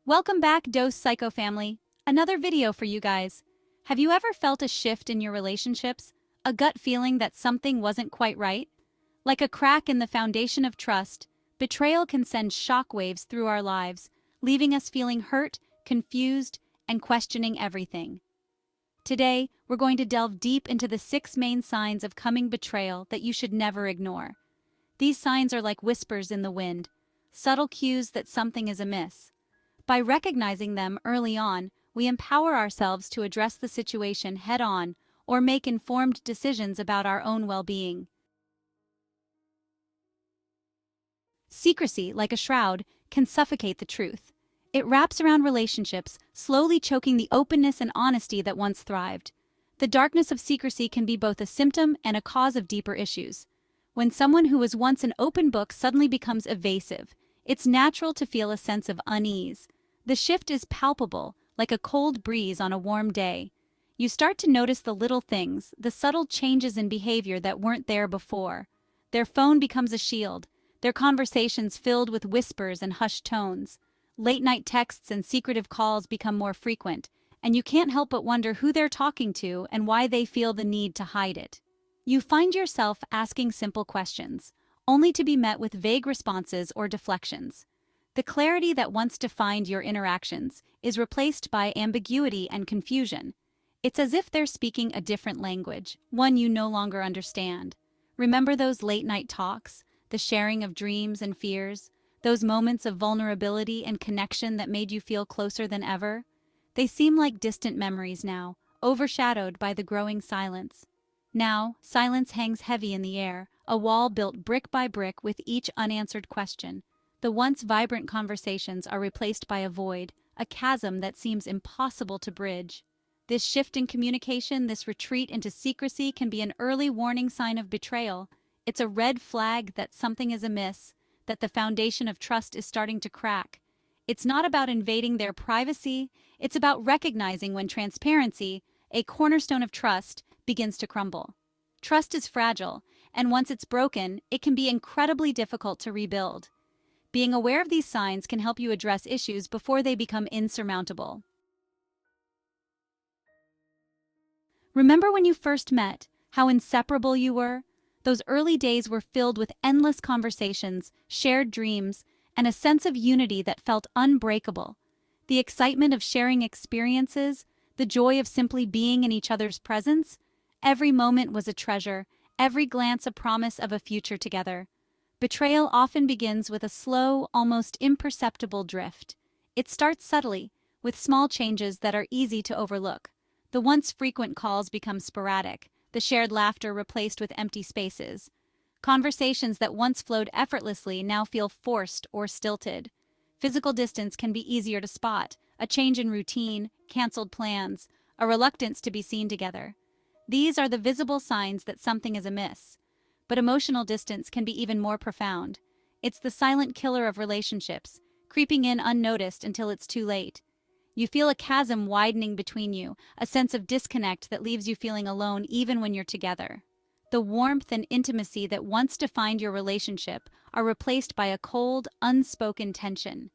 Welcome back, Dose Psycho family. Another video for you guys. Have you ever felt a shift in your relationships? A gut feeling that something wasn't quite right? Like a crack in the foundation of trust, betrayal can send shockwaves through our lives, leaving us feeling hurt, confused, and questioning everything. Today, we're going to delve deep into the 6 main signs of coming betrayal that you should never ignore. These signs are like whispers in the wind, subtle cues that something is amiss. By recognizing them early on, we empower ourselves to address the situation head-on or make informed decisions about our own well-being. Secrecy, like a shroud, can suffocate the truth. It wraps around relationships, slowly choking the openness and honesty that once thrived. The darkness of secrecy can be both a symptom and a cause of deeper issues. When someone who was once an open book suddenly becomes evasive, it's natural to feel a sense of unease. The shift is palpable, like a cold breeze on a warm day. You start to notice the little things, the subtle changes in behavior that weren't there before. Their phone becomes a shield, their conversations filled with whispers and hushed tones. Late-night texts and secretive calls become more frequent, and you can't help but wonder who they're talking to and why they feel the need to hide it. You find yourself asking simple questions, only to be met with vague responses or deflections. The clarity that once defined your interactions is replaced by ambiguity and confusion. It's as if they're speaking a different language, one you no longer understand. Remember those late-night talks, the sharing of dreams and fears, those moments of vulnerability and connection that made you feel closer than ever? They seem like distant memories now, overshadowed by the growing silence. Now, silence hangs heavy in the air, a wall built brick by brick with each unanswered question. The once vibrant conversations are replaced by a void, a chasm that seems impossible to bridge. This shift in communication, this retreat into secrecy, can be an early warning sign of betrayal. It's a red flag that something is amiss, that the foundation of trust is starting to crack. It's not about invading their privacy, it's about recognizing when transparency, a cornerstone of trust, begins to crumble. Trust is fragile, and once it's broken, it can be incredibly difficult to rebuild. Being aware of these signs can help you address issues before they become insurmountable. Remember when you first met, how inseparable you were? Those early days were filled with endless conversations, shared dreams, and a sense of unity that felt unbreakable. The excitement of sharing experiences, the joy of simply being in each other's presence, every moment was a treasure, every glance a promise of a future together. Betrayal often begins with a slow, almost imperceptible drift. It starts subtly, with small changes that are easy to overlook. The once frequent calls become sporadic, the shared laughter replaced with empty spaces. Conversations that once flowed effortlessly now feel forced or stilted. Physical distance can be easier to spot, a change in routine, canceled plans, a reluctance to be seen together. These are the visible signs that something is amiss. But emotional distance can be even more profound. It's the silent killer of relationships, creeping in unnoticed until it's too late. You feel a chasm widening between you, a sense of disconnect that leaves you feeling alone even when you're together. The warmth and intimacy that once defined your relationship are replaced by a cold, unspoken tension.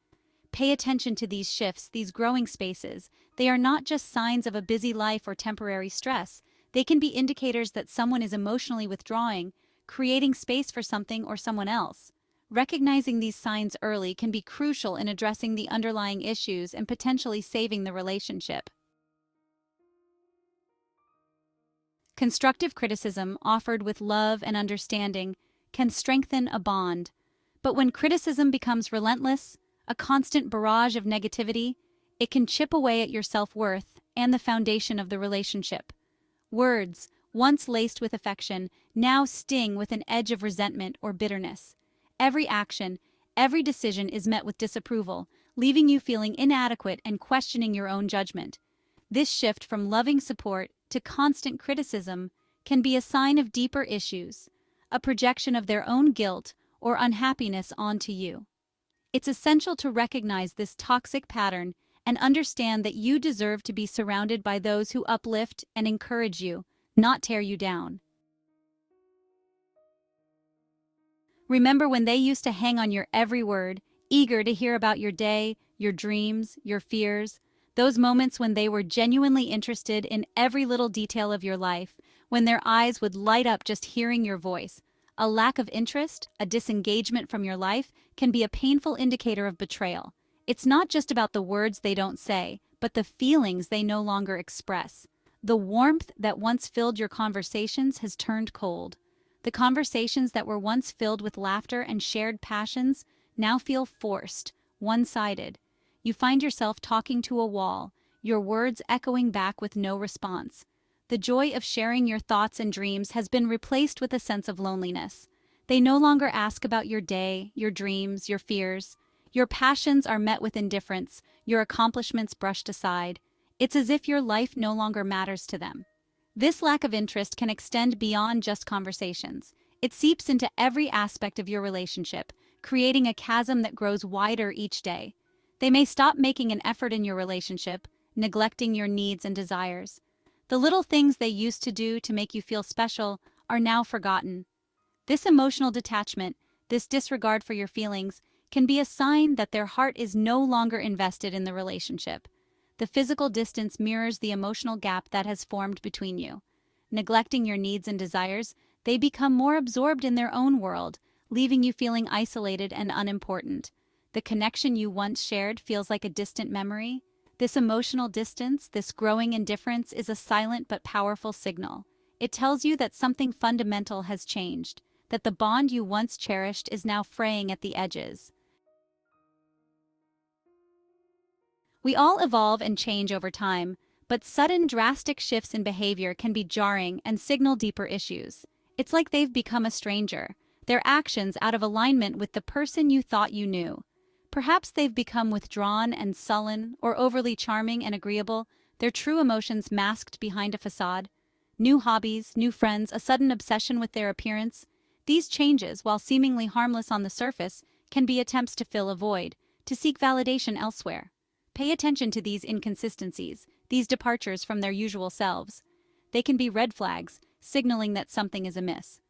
Pay attention to these shifts, these growing spaces. They are not just signs of a busy life or temporary stress. They can be indicators that someone is emotionally withdrawing, creating space for something or someone else. Recognizing these signs early can be crucial in addressing the underlying issues and potentially saving the relationship. Constructive criticism, offered with love and understanding, can strengthen a bond. But when criticism becomes relentless, a constant barrage of negativity, it can chip away at your self-worth and the foundation of the relationship. Words, once laced with affection, now sting with an edge of resentment or bitterness. Every action, every decision is met with disapproval, leaving you feeling inadequate and questioning your own judgment. This shift from loving support to constant criticism can be a sign of deeper issues, a projection of their own guilt or unhappiness onto you. It's essential to recognize this toxic pattern and understand that you deserve to be surrounded by those who uplift and encourage you, not tear you down. Remember when they used to hang on your every word, eager to hear about your day, your dreams, your fears, those moments when they were genuinely interested in every little detail of your life, when their eyes would light up just hearing your voice. A lack of interest, a disengagement from your life, can be a painful indicator of betrayal. It's not just about the words they don't say, but the feelings they no longer express. The warmth that once filled your conversations has turned cold. The conversations that were once filled with laughter and shared passions now feel forced, one-sided. You find yourself talking to a wall, your words echoing back with no response. The joy of sharing your thoughts and dreams has been replaced with a sense of loneliness. They no longer ask about your day, your dreams, your fears. Your passions are met with indifference, your accomplishments brushed aside. It's as if your life no longer matters to them. This lack of interest can extend beyond just conversations. It seeps into every aspect of your relationship, creating a chasm that grows wider each day. They may stop making an effort in your relationship, neglecting your needs and desires. The little things they used to do to make you feel special are now forgotten. This emotional detachment, this disregard for your feelings, can be a sign that their heart is no longer invested in the relationship. The physical distance mirrors the emotional gap that has formed between you. Neglecting your needs and desires, they become more absorbed in their own world, leaving you feeling isolated and unimportant. The connection you once shared feels like a distant memory. This emotional distance, this growing indifference, is a silent but powerful signal. It tells you that something fundamental has changed, that the bond you once cherished is now fraying at the edges. We all evolve and change over time, but sudden drastic shifts in behavior can be jarring and signal deeper issues. It's like they've become a stranger, their actions out of alignment with the person you thought you knew. Perhaps they've become withdrawn and sullen, or overly charming and agreeable, their true emotions masked behind a facade. New hobbies, new friends, a sudden obsession with their appearance. These changes, while seemingly harmless on the surface, can be attempts to fill a void, to seek validation elsewhere. Pay attention to these inconsistencies, these departures from their usual selves. They can be red flags, signaling that something is amiss.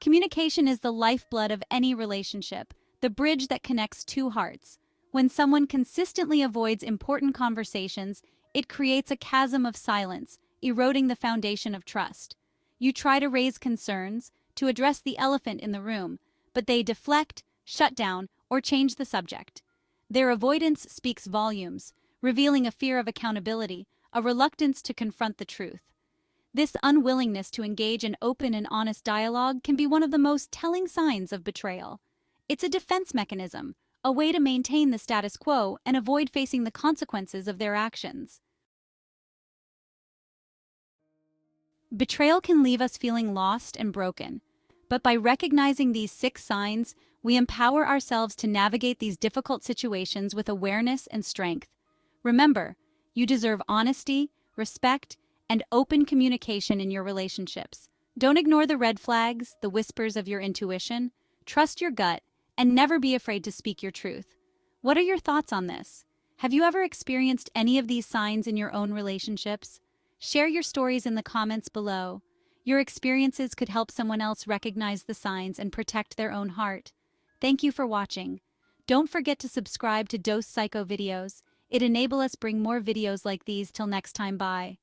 Communication is the lifeblood of any relationship, the bridge that connects two hearts. When someone consistently avoids important conversations, it creates a chasm of silence, eroding the foundation of trust. You try to raise concerns, to address the elephant in the room, but they deflect, shut down, or change the subject. Their avoidance speaks volumes, revealing a fear of accountability, a reluctance to confront the truth. This unwillingness to engage in open and honest dialogue can be one of the most telling signs of betrayal. It's a defense mechanism, a way to maintain the status quo and avoid facing the consequences of their actions. Betrayal can leave us feeling lost and broken, but by recognizing these 6 signs, we empower ourselves to navigate these difficult situations with awareness and strength. Remember, you deserve honesty, respect, and open communication in your relationships. Don't ignore the red flags, the whispers of your intuition. Trust your gut, and never be afraid to speak your truth. What are your thoughts on this? Have you ever experienced any of these signs in your own relationships? Share your stories in the comments below. Your experiences could help someone else recognize the signs and protect their own heart. Thank you for watching. Don't forget to subscribe to Dose Psycho videos. It enables us bring more videos like these. Till next time, bye.